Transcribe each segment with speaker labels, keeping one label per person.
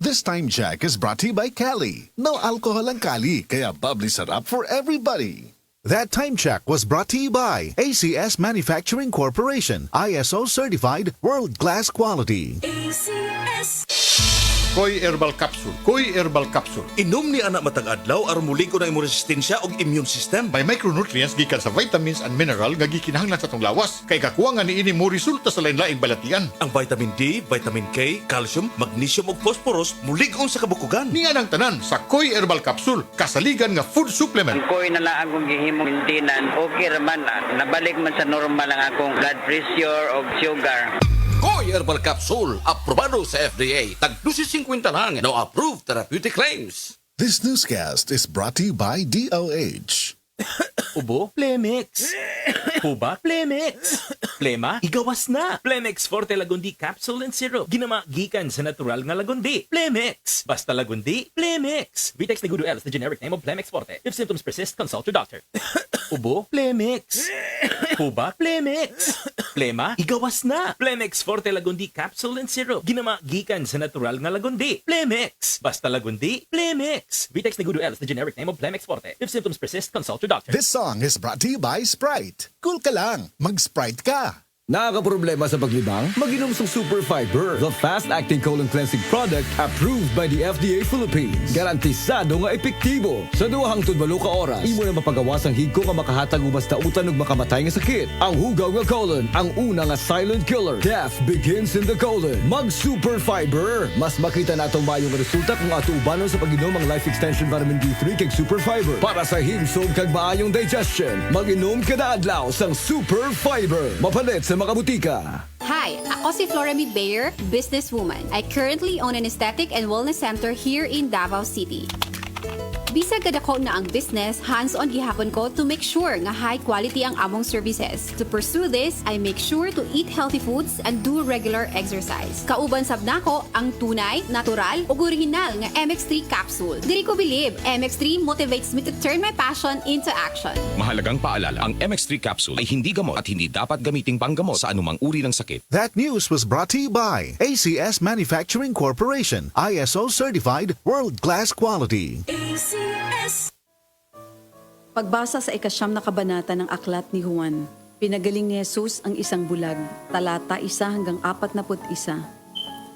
Speaker 1: This time check is brought to you by Cali. No alcohol ang Cali, kaya bubbly sarap for everybody. That time check was brought to you by ACS Manufacturing Corporation, ISO certified world-class quality.
Speaker 2: ACS.
Speaker 3: Koy Herbal Capsule. Koy Herbal Capsule.
Speaker 4: Inom ni anak matag adlaw aron mulig ko na imong resistensya og immune system.
Speaker 3: May micronutrients gikan sa vitamins and mineral nga gikinahanglan sa tong lawas. Kay kakuha nga niini mo resulta sa lain-laing balatian.
Speaker 4: Ang vitamin D, vitamin K, calcium, magnesium ug phosphorus mulig-on sa kabukugan.
Speaker 3: Ninga ng tanan sa Koy Herbal Capsule, kasaligan nga food supplement.
Speaker 5: Ang koy na lang akong gihimong maintenance, okay raman. Nabalik man sa normal ang akong blood pressure o sugar.
Speaker 6: Koy Herbal Capsule, aprobado sa FDA. Tag 250 lang, no approved therapeutic claims.
Speaker 1: This newscast is brought to you by DOH.
Speaker 7: Ubo? Plemix. Hubak? Plemix. Plema? Igawas na. Plemix Forte Lagundi Capsule and Syrup. Ginama gikan sa natural nga lagundi. Plemix. Basta lagundi, Plemix. Vitex Negudo L is the generic name of Plemix Forte. If symptoms persist, consult your doctor. Ubo? Plemix. Hubak? Plemix. Plema? Igawas na. Plemix Forte Lagundi Capsule and Syrup. Ginama gikan sa natural nga lagundi. Plemix. Basta lagundi, Plemix. Vitex Negudo L is the generic name of Plemix Forte. If symptoms persist, consult your doctor.
Speaker 1: This song is brought to you by Sprite. Cool ka lang, mag-Sprite ka.
Speaker 8: Nakakaproblema sa paglibang? Mag-inom sa Super Fiber, the fast-acting colon cleansing product approved by the FDA Philippines. Garantisado nga epektibo. Sa duhang tudbalo ka oras, imo na mapagawas ang higko nga makahatag og basta utan ug makamatay nga sakit. Ang hugaw nga colon, ang una nga silent killer. Death begins in the colon. Mag-Super Fiber. Mas makita natong mayong resulta kung ato ubanon sa pag-inom ang Life Extension Vitamin D3 kag Super Fiber. Para sa himsog kag maayong digestion, mag-inom kada adlaw sang Super Fiber. Mapalit sa mga butika.
Speaker 9: Hi, ako si Floramid Bayer, businesswoman. I currently own an aesthetic and wellness center here in Davao City. Bisag kada ko na ang business, hands-on gihapon ko to make sure nga high quality ang among services. To pursue this, I make sure to eat healthy foods and do regular exercise. Kauban sab nako ang tunay, natural ug original nga MX3 capsule. Diri ko believe MX3 motivates me to turn my passion into action.
Speaker 10: Mahalagang paalala, ang MX3 capsule ay hindi gamot at hindi dapat gamiting panggamot sa anumang uri ng sakit.
Speaker 1: That news was brought to you by ACS Manufacturing Corporation, ISO certified world-class quality.
Speaker 2: ACS.
Speaker 11: Pagbasa sa ikasyam na kabanata ng aklat ni Juan, pinagaling ni Jesus ang isang bulag, talata 1 hanggang 41.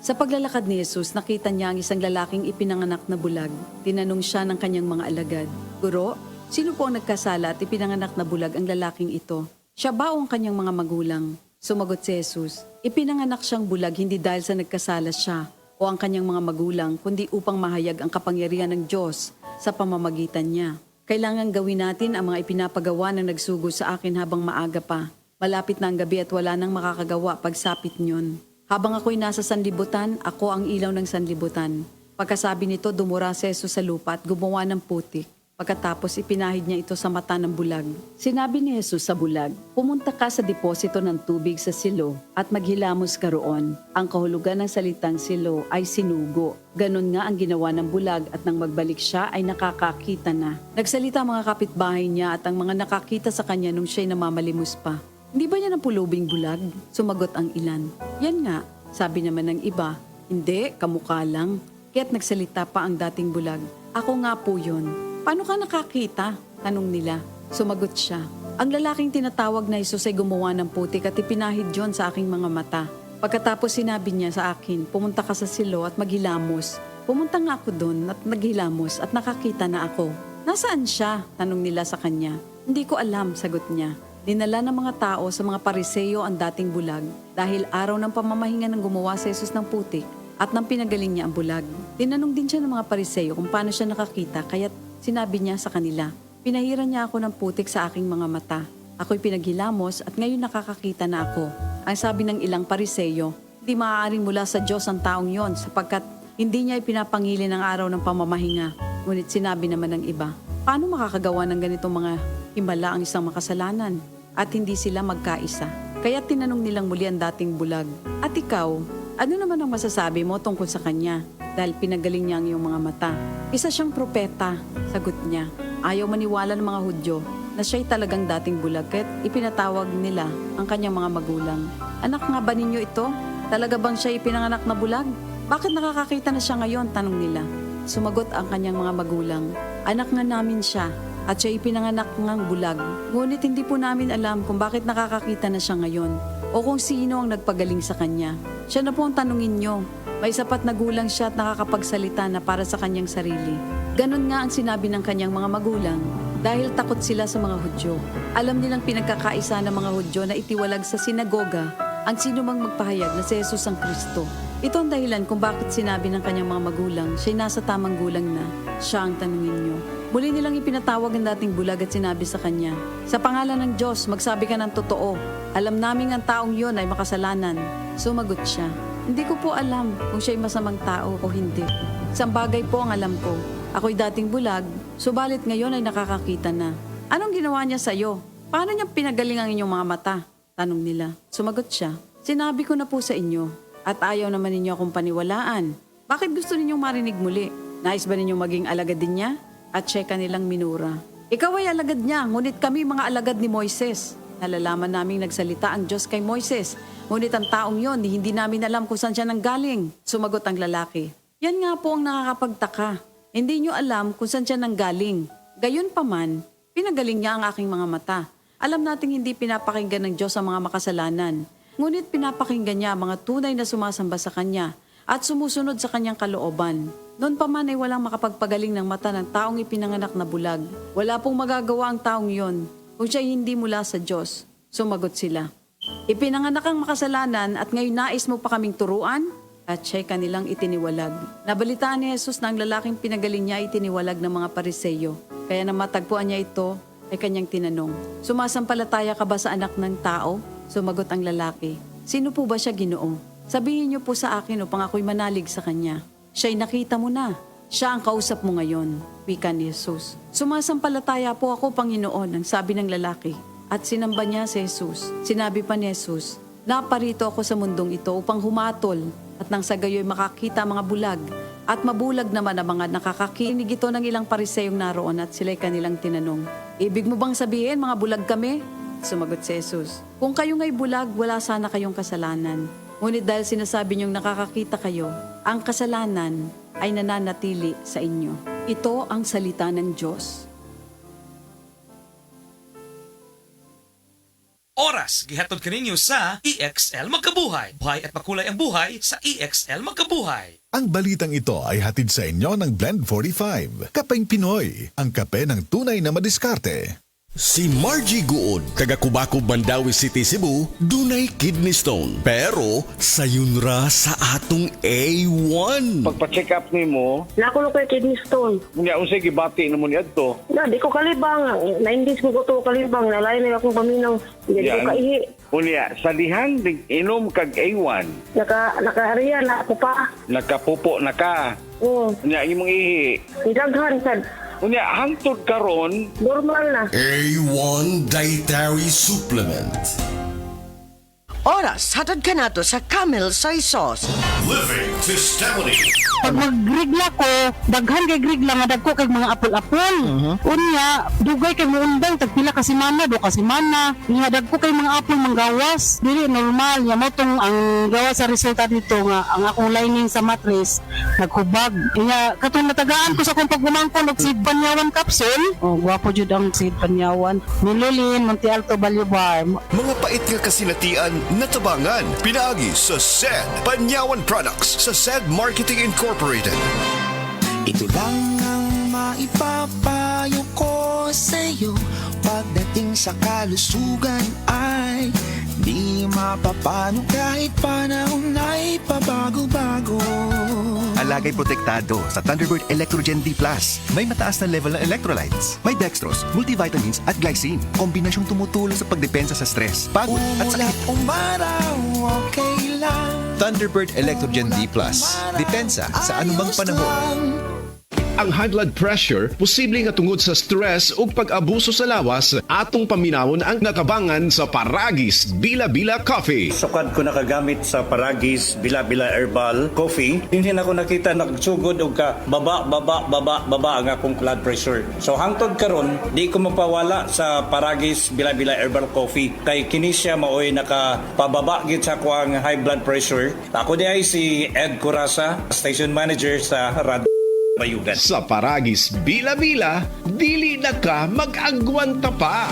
Speaker 11: Sa paglalakad ni Jesus, nakita niya ang isang lalaking ipinanganak na bulag. Tinanong siya ng kanyang mga alagad, "Guro, sino po ang nagkasala at ipinanganak na bulag ang lalaking ito? Siya ba o ang kanyang mga magulang?" Sumagot si Jesus, "Ipinanganak siyang bulag hindi dahil sa nagkasala siya o ang kanyang mga magulang, kundi upang mahayag ang kapangyarihan ng Diyos sa pamamagitan niya. Kailangan gawin natin ang mga ipinapagawa na nagsugo sa akin habang maaga pa. Malapit na ang gabi at wala nang makakagawa pagsapit niyon. Habang ako'y nasa sanlibutan, ako ang ilaw ng sanlibutan." Pagkasabi nito, dumura si Jesus sa lupa at gumawa ng putik. Pagkatapos ipinahid niya ito sa mata ng bulag. Sinabi ni Jesus sa bulag, "Pumunta ka sa deposito ng tubig sa silo at maghilamos ka roon." Ang kahulugan ng salitang silo ay sinugo. Ganon nga ang ginawa ng bulag at nang magbalik siya ay nakakakita na. Nagsalita ang mga kapitbahay niya at ang mga nakakita sa kanya nung siya'y namamalimos pa. "Hindi ba niya napulubing bulag?" Sumagot ang ilan. "Yan nga," sabi naman ng iba. "Hindi, kamukha lang." Kaya't nagsalita pa ang dating bulag, "Ako nga po yun." "Paano ka nakakita?" tanong nila. Sumagot siya, "Ang lalaking tinatawag na Jesus ay gumawa ng putik at ipinahid yon sa aking mga mata. Pagkatapos sinabi niya sa akin, pumunta ka sa silo at maghilamos. Pumunta nga ako doon at naghilamos at nakakita na ako." "Nasaan siya?" tanong nila sa kanya. "Hindi ko alam," sagot niya. Dinala ng mga tao sa mga pariseyo ang dating bulag dahil araw ng pamamahinga ng gumawa si Jesus ng putik at nang pinagaling niya ang bulag. Tinanong din siya ng mga pariseyo kung paano siya nakakita, kaya't sinabi niya sa kanila, "Pinahiran niya ako ng putik sa aking mga mata. Ako'y pinaghilamos at ngayon nakakakita na ako." Ang sabi ng ilang pariseyo, "Di maaaring mula sa Diyos ang taong yon sapagkat hindi niya ipinapangili ng araw ng pamamahinga." Ngunit sinabi naman ng iba, "Paano makakagawa ng ganitong mga himala ang isang makasalanan?" At hindi sila magkaisa. Kaya tinanong nilang muli ang dating bulag, "At ikaw, ano naman ang masasabi mo tungkol sa kanya? Dahil pinagaling niya ang iyong mga mata." "Isa siyang propeta," sagot niya. Ayaw maniwala ng mga Hudyo na siya'y talagang dating bulag kaya't ipinatawag nila ang kanyang mga magulang. "Anak nga ba ninyo ito? Talaga bang siya ipinanganak na bulag? Bakit nakakakita na siya ngayon? Tanong nila. Sumagot ang kanyang mga magulang. Anak nga namin siya at siya ipinanganak ngang bulag. Ngunit hindi po namin alam kung bakit nakakakita na siya ngayon o kung sino ang nagpagaling sa kanya. Siya na po ang tanungin nyo. May sapat na gulang siya at nakakapagsalita na para sa kanyang sarili. Ganon nga ang sinabi ng kanyang mga magulang dahil takot sila sa mga Hudyo. Alam nilang pinagkakaisa ng mga Hudyo na itiwalag sa sinagoga ang sino mang magpahayag na si Jesus ang Kristo. Ito ang dahilan kung bakit sinabi ng kanyang mga magulang siya'y nasa tamang gulang na, siya ang tanungin nyo. Muli nilang ipinatawag ang dating bulag at sinabi sa kanya, sa pangalan ng Diyos, magsabi ka ng totoo. Alam naming ang taong yon ay makasalanan. Sumagot siya, hindi ko po alam kung siya'y masamang tao o hindi. Isang bagay po ang alam ko. Ako'y dating bulag, subalit ngayon ay nakakakita na. Anong ginawa niya sa'yo? Paano niya pinagaling ang inyong mga mata? Tanong nila. Sumagot siya, sinabi ko na po sa inyo. At ayaw naman ninyo akong paniwalaan. Bakit gusto ninyong marinig muli? Nais ba ninyong maging alagad din niya? At siya kanilang minura. Ikaw ay alagad niya, ngunit kami mga alagad ni Moises. Nalalaman naming nagsalita ang Diyos kay Moises. Ngunit ang taong yon, hindi namin alam kung saan siya nanggaling. Sumagot ang lalaki. Yan nga po ang nakakapagtaka. Hindi nyo alam kung saan siya nanggaling. Gayon pa man, pinagaling niya ang aking mga mata. Alam nating hindi pinapakinggan ng Diyos ang mga makasalanan. Ngunit pinapakinggan niya ang mga tunay na sumasamba sa Kanya at sumusunod sa Kanyang kalooban. Noon pa man ay walang makapagpagaling ng mata ng taong ipinanganak na bulag. Wala pong magagawa ang taong yon kung siya hindi mula sa Diyos. Sumagot sila. Ipinanganak ang makasalanan at ngayon nais mo pa kaming turuan? At siya'y kanilang itiniwalag. Nabalitaan ni Jesus na ang lalaking pinagaling niya itiniwalag ng mga Pariseyo. Kaya nang matagpuan niya ito, ay kanyang tinanong, sumasampalataya ka ba sa anak ng tao? Sumagot ang lalaki, sino po ba siya, Ginoo? Sabihin niyo po sa akin upang ako'y manalig sa kanya. Siya'y nakita mo na. Siya ang kausap mo ngayon, wika ni Jesus. Sumasampalataya po ako, Panginoon, ang sabi ng lalaki. At sinamba niya si Jesus. Sinabi pa ni Jesus, naparito ako sa mundong ito upang humatol at nang sa gayo'y makakita mga bulag at mabulag naman ang mga nakakakinig ito ng ilang pariseyong naroon at sila'y kanilang tinanong, ibig mo bang sabihin mga bulag kami? Sumagot si Jesus, kung kayo nga'y bulag, wala sana kayong kasalanan. Ngunit dahil sinasabi niyong nakakakita kayo, ang kasalanan ay nananatili sa inyo. Ito ang salita ng Diyos.
Speaker 2: Oras, gihatod kaninyo sa EXL Magkabuhay. Buhay at makulay ang buhay sa EXL Magkabuhay.
Speaker 1: Ang balitang ito ay hatid sa inyo ng Blend 45. Kapeng Pinoy, ang kape ng tunay na madiskarte.
Speaker 12: Si Margie Guod, taga Cubacub, Mandawi City, Cebu, dunay kidney stone. Pero sayun ra sa atong A1.
Speaker 13: Pagpa-check up ni mo,
Speaker 14: nakulo ko kidney stone.
Speaker 13: Unya unsay gibati na mo ni adto?
Speaker 14: Na di ko kalibang, na-indis ko to kalibang, nalain na akong paminaw. Hindi ko kaihi.
Speaker 13: Unya, sa dihang inom kag A1.
Speaker 14: Naka-area na ako pa.
Speaker 13: Nakapupo na ka.
Speaker 14: Oo.
Speaker 13: Unya, imong ihi.
Speaker 14: Idaghan sad.
Speaker 13: Unya, hangtod karon
Speaker 14: normal na.
Speaker 12: A1 Dietary Supplement.
Speaker 15: Oras, hatad ka nato sa Camel Soy Sauce.
Speaker 12: Living Testimony.
Speaker 16: Pag mag-grigla ko, daghan kay grigla nga dagko kay mga apol-apol. Unya, dugay kay muundang tagpila kasi mana do kasi mana. Nga dagko kay mga apol manggawas. Dili normal ya mo tong ang gawas sa resulta dito nga ang akong lining sa mattress naghubag. Iya katong natagaan ko sa kung pagumangkon og seed panyawan capsule. Oh, gwapo jud ang seed panyawan. Milulin, Monte Alto, Balibar.
Speaker 12: Mga pait nga kasinatian natabangan pinaagi sa SED Panyawan Products sa SED Marketing Incorporated.
Speaker 17: Ito lang ang maipapayo ko sa'yo pagdating sa kalusugan ay di mapapano kahit panahon ay pabago-bago.
Speaker 18: Alagay protektado sa Thunderbird Electrogen D+. May mataas na level ng electrolytes. May dextrose, multivitamins at glycine. Kombinasyong tumutulong sa pagdepensa sa stress, pagod at sakit.
Speaker 17: Umaraw, okay lang.
Speaker 18: Thunderbird Electrogen D+. Depensa sa anumang panahon.
Speaker 19: Ang high blood pressure posible nga tungod sa stress ug pag-abuso sa lawas. Atong paminawon ang nakabangan sa Paragis Bila-Bila Coffee.
Speaker 20: Sukad ko nakagamit sa Paragis Bila-Bila Herbal Coffee. Hindi na ko nakita nagsugod og ka baba ang akong blood pressure. So hangtod karon di ko mapawala sa Paragis Bila-Bila Herbal Coffee kay kini siya maoy nakapababa gid sa kuang high blood pressure. Ako di ay si Ed Curasa, station manager sa Rad Bayugan.
Speaker 19: Sa Paragis Bila-Bila, dili na ka mag-agwanta pa.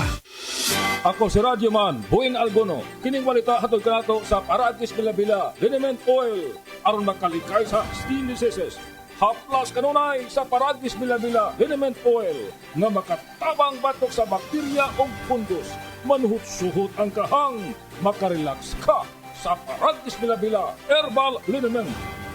Speaker 21: Ako si Radyoman Buin Algono. Kining walita hatod kanato sa Paragis Bila-Bila Liniment Oil aron makalikay sa diseases. Haplas kanunay sa Paragis Bila-Bila Liniment Oil nga makatabang batok sa bakterya o fungus. Manuhot-suhot ang kahang, makarelax ka sa Paragis Bila-Bila Herbal Liniment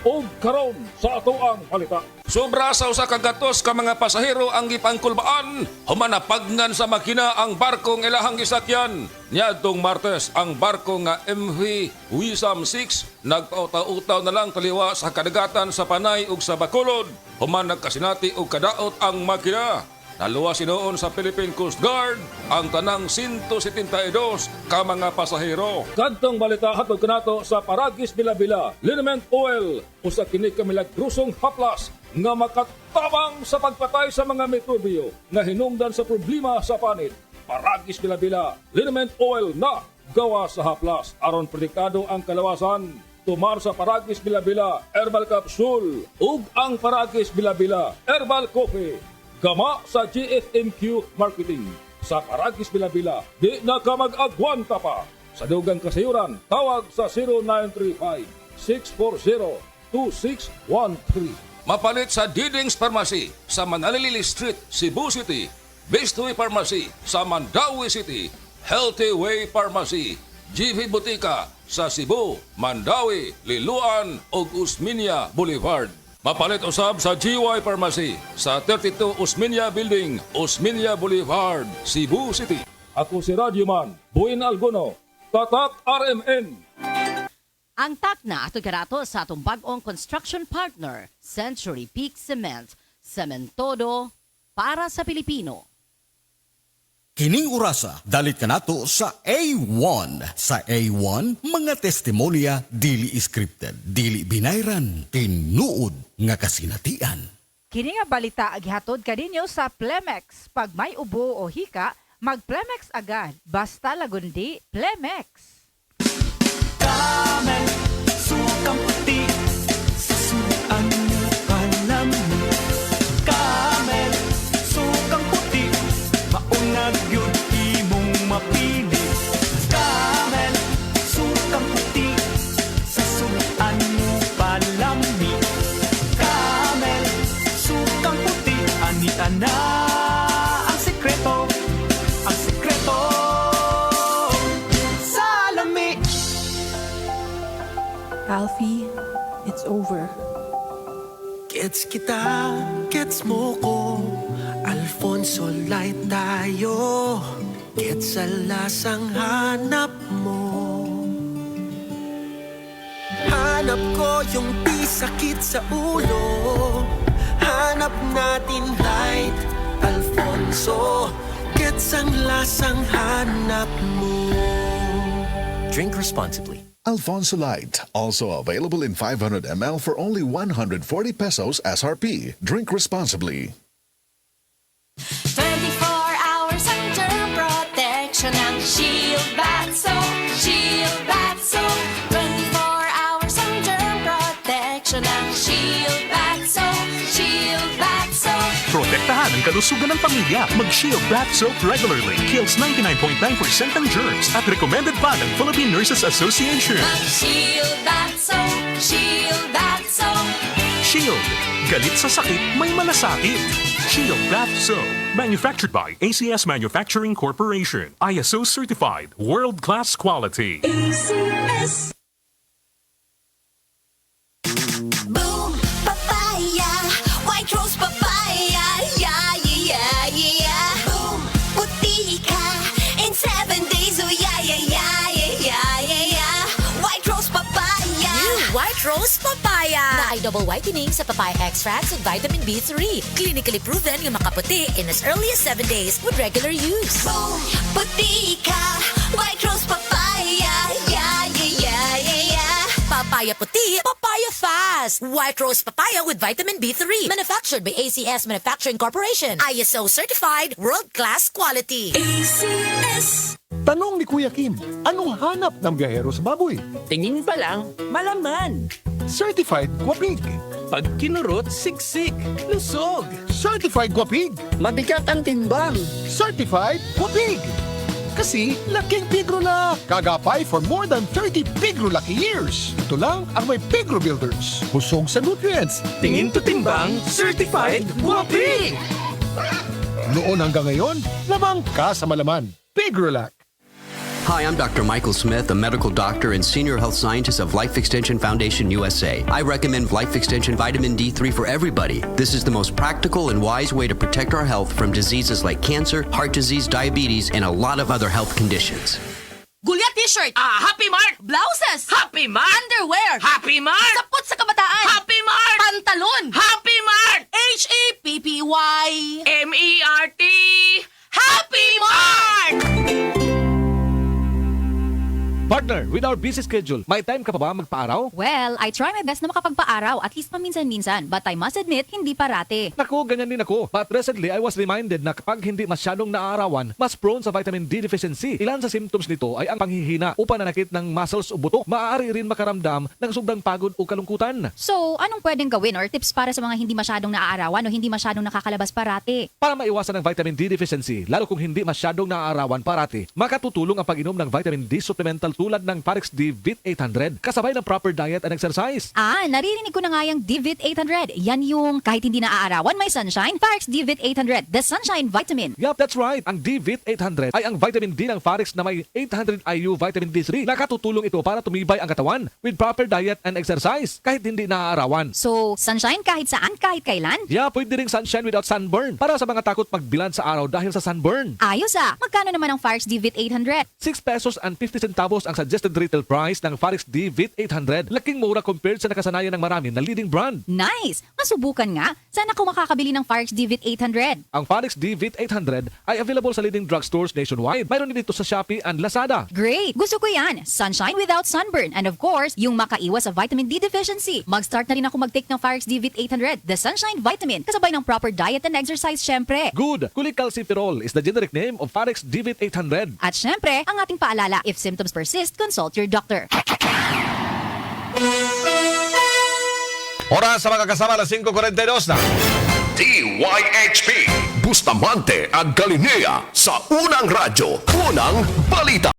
Speaker 21: o karon sa atoang palita.
Speaker 22: Sobra sa usa ka gatos ka mga pasahero ang gipangkulbaan, humanapagnan sa makina ang barkong ilahang gisakyan. Niadtong Martes, ang barko nga MV Wisam 6 nagpautaw-utaw na lang taliwa sa kadagatan sa Panay ug sa Bacolod. Human nagkasinati og kadaot ang makina. Naluwas sinuon sa Philippine Coast Guard ang tanang 172 ka mga pasahero.
Speaker 21: Kadtong balita hatod kanato sa Paragis Bila-Bila Liniment Oil usa kini ka milagrosong haplas nga makatabang sa pagpatay sa mga mikrobyo nga hinungdan sa problema sa panit. Paragis Bila-Bila Liniment Oil na gawa sa haplas aron protektado ang kalawasan. Tumar sa Paragis Bila-Bila Herbal Capsule ug ang Paragis Bila-Bila Herbal Coffee. Gama sa GFMQ Marketing. Sa Paragis Bila-Bila, di na ka mag-agwanta pa. Sa dugang kasayuran, tawag sa 0935-640-2613.
Speaker 22: Mapalit sa Diding's Pharmacy sa Manalili Street, Cebu City. Bestway Pharmacy sa Mandawi City. Healthy Way Pharmacy, GV Butika sa Cebu, Mandawi, Liloan ug Usmeña Boulevard. Mapalit usab sa GY Pharmacy sa 32 Usmeña Building, Usmeña Boulevard, Cebu City.
Speaker 21: Ako si Radyoman Buin Algono, Tatak RMN.
Speaker 23: Ang takna ato karato sa atong bag-ong construction partner, Century Peak Cement, Cementodo para sa Pilipino.
Speaker 12: Kining urasa, dalit ka nato sa A1. Sa A1, mga testimonya dili scripted, dili binayran, tinuod nga kasinatian.
Speaker 24: Kini nga balita gihatod kaninyo sa Plemex. Pag may ubo o hika, mag-Plemex agad. Basta lagundi, Plemex.
Speaker 17: Camel, sukang puti, sa suan mo palamig. Camel, sukang puti, maunag yun imong mapili. Camel, sukang puti, sa suan mo palamig. Camel, sukang puti, anita na ang sekreto, ang sekreto sa lami.
Speaker 25: Alfie, it's over.
Speaker 17: Gets kita, gets mo ko, Alfonso light tayo. Gets sa lasang hanap mo. Hanap ko yung di sakit sa ulo. Hanap natin light, Alfonso. Gets ang lasang hanap mo.
Speaker 1: Drink responsibly. Alfonso Light, also available in 500 ml for only 140 pesos SRP. Drink responsibly.
Speaker 26: 24 hours under protection ng Shield Bath Soap. Shield Bath Soap. 24 hours under protection ng Shield Bath Soap. Shield Bath Soap.
Speaker 27: Protektahan ang kalusugan ng pamilya. Mag-Shield Bath Soap regularly. Kills 99.9% ng germs at recommended pa ng Philippine Nurses Association.
Speaker 26: Mag-Shield Bath Soap. Shield Bath Soap.
Speaker 27: Shield. Galit sa sakit, may malasakit. Shield Bath Soap. Manufactured by ACS Manufacturing Corporation. ISO certified. World-class quality.
Speaker 26: ACS. Boom, papaya, white rose papaya, yeah, yeah, yeah. Boom, puti ka in 7 days, oh yeah, yeah, yeah, yeah, yeah, yeah. White rose papaya. New white rose papaya.
Speaker 3: papaya. Na ay double whitening sa papaya extracts with vitamin B3. Clinically proven nga makaputi in as early as 7 days with regular use.
Speaker 26: Boom! Puti ka! White Rose Papaya! Yeah, yeah, yeah, yeah, yeah!
Speaker 3: Papaya puti, papaya fast. White Rose Papaya with vitamin B3. Manufactured by ACS Manufacturing Corporation. ISO certified, world-class quality.
Speaker 26: ACS!
Speaker 4: Tanong ni Kuya Kim, anong hanap ng biyahero sa baboy?
Speaker 5: Tingin pa lang, malaman.
Speaker 4: Certified Guapig.
Speaker 5: Pag kinurot, siksik, lusog.
Speaker 4: Certified Guapig.
Speaker 5: Mabigat ang timbang.
Speaker 4: Certified Guapig. Kasi laking Pigrolak. Kagapay for more than 30 Pigrolak years. Ito lang ang may Pigro Builders. Busog sa nutrients.
Speaker 5: Tingin to timbang, certified Guapig.
Speaker 4: Noon hanggang ngayon, lamang ka sa malaman. Pigrolak.
Speaker 6: Hi, I'm Dr. Michael Smith, a medical doctor and senior health scientist of Life Extension Foundation USA. I recommend Life Extension Vitamin D3 for everybody. This is the most practical and wise way to protect our health from diseases like cancer, heart disease, diabetes, and a lot of other health conditions.
Speaker 3: Gulya t-shirt.
Speaker 5: Happy Mart!
Speaker 3: Blouses.
Speaker 5: Happy Mart!
Speaker 3: Underwear.
Speaker 5: Happy Mart!
Speaker 3: Sapot sa kabataan.
Speaker 5: Happy Mart!
Speaker 3: Pantalon.
Speaker 5: Happy Mart!
Speaker 3: HAPPY.
Speaker 5: MERT!
Speaker 3: Happy Mart!
Speaker 4: Partner, with our busy schedule, may time ka pa ba magpaaraw?
Speaker 7: Well, I try my best na makapagpa-araw, at least paminsan-minsan. But I must admit, hindi parate.
Speaker 4: Naku, ganyan din ako. But recently, I was reminded na kapag hindi masyadong naaarawan, mas prone sa vitamin D deficiency. Ilan sa symptoms nito ay ang panghihina o pananakit ng muscles o buto. Maaari rin makaramdam ng sobrang pagod o kalungkutan.
Speaker 7: So, anong pwedeng gawin or tips para sa mga hindi masyadong naaarawan o hindi masyadong nakakalabas parate?
Speaker 4: Para maiwasan ang vitamin D deficiency, lalo kung hindi masyadong naaarawan parati, makatutulong ang pag-inom ng vitamin D supplemental tulad ng Parex D-Vit 800 kasabay ng proper diet and exercise.
Speaker 7: Naririnig ko na nga yung D-Vit 800. Yan yung kahit hindi naaarawan, may sunshine. Parex D-Vit 800, the sunshine vitamin.
Speaker 4: Yup, that's right. Ang D-Vit 800 ay ang vitamin D ng Parex na may 800 IU vitamin D3. Nakatutulong ito para tumibay ang katawan with proper diet and exercise kahit hindi naaarawan.
Speaker 7: So, sunshine kahit saan, kahit kailan?
Speaker 4: Yeah, pwede ring sunshine without sunburn para sa mga takot magbilan sa araw dahil sa sunburn.
Speaker 7: Ayos Magkano naman ang Parex D-Vit 800?
Speaker 4: 6 pesos and 50 centavos ang suggested retail price ng Parex D-Vit 800. Laking mura compared sa nakasanayan ng marami na leading brand.
Speaker 7: Nice! Masubukan nga. Sana ako makakabili ng Parex D-Vit 800.
Speaker 4: Ang Parex D-Vit 800 ay available sa leading drugstores nationwide. Mayroon din ito sa Shopee and Lazada.
Speaker 7: Great! Gusto ko yan. Sunshine without sunburn. And of course, yung makaiwas sa vitamin D deficiency. Mag-start na rin ako mag-take ng Parex D-Vit 800, the sunshine vitamin, kasabay ng proper diet and exercise syempre.
Speaker 4: Good! Cholecalciferol is the generic name of Parex D-Vit 800.
Speaker 7: At syempre, ang ating paalala, if symptoms persist, consult your doctor.
Speaker 8: Oras sa mga kasama na 5:42 na. DYHP Bustamante at Galilea sa Unang Radyo, Unang Balita.